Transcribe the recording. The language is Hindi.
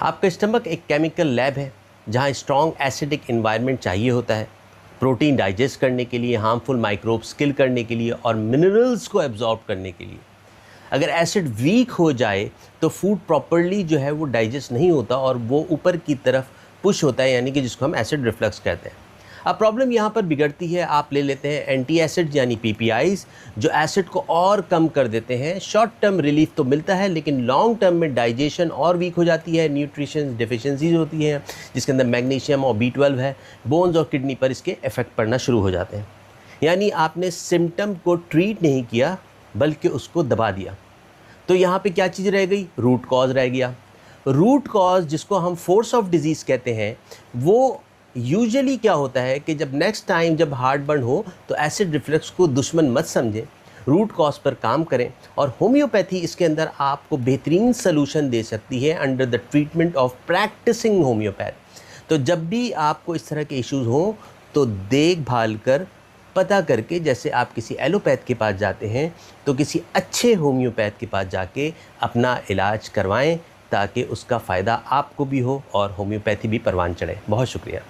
आपका स्टमक एक केमिकल लैब है जहाँ स्ट्रॉन्ग एसिडिक इन्वायरमेंट चाहिए होता है प्रोटीन डाइजेस्ट करने के लिए, हार्मफुल माइक्रोब्स किल करने के लिए और मिनरल्स को एब्जॉर्ब करने के लिए। अगर एसिड वीक हो जाए तो फूड प्रॉपरली जो है वो डाइजेस्ट नहीं होता और वो ऊपर की तरफ पुश होता है, यानी कि जिसको हम एसिड रिफ्लक्स कहते हैं। अब प्रॉब्लम यहाँ पर बिगड़ती है, आप ले लेते हैं एंटी एसिड यानी पीपीआईज, जो एसिड को और कम कर देते हैं। शॉर्ट टर्म रिलीफ तो मिलता है लेकिन लॉन्ग टर्म में डाइजेशन और वीक हो जाती है, न्यूट्रिशन डिफिशिएंसीज होती हैं जिसके अंदर मैग्नीशियम और B12 है, बोन्स और किडनी पर इसके इफेक्ट पड़ना शुरू हो जाते हैं। यानी आपने सिम्टम को ट्रीट नहीं किया बल्कि उसको दबा दिया। तो यहाँ पे क्या चीज़ रह गई? रूट कॉज रह गया। रूट कॉज जिसको हम फोर्स ऑफ डिजीज़ कहते हैं, वो यूजुअली क्या होता है कि जब नेक्स्ट टाइम जब हार्ट बर्न हो तो एसिड रिफ्लक्स को दुश्मन मत समझें, रूट कॉज पर काम करें। और होम्योपैथी इसके अंदर आपको बेहतरीन सलूशन दे सकती है under the treatment of practising homeopath. तो जब भी आपको इस तरह के इश्यूज़ हों तो देखभाल कर, पता करके, जैसे आप किसी एलोपैथ के पास जाते हैं तो किसी अच्छे होम्योपैथ के पास जाके अपना इलाज करवाएं ताकि उसका फ़ायदा आपको भी हो और होम्योपैथी भी परवान चढ़े। बहुत शुक्रिया।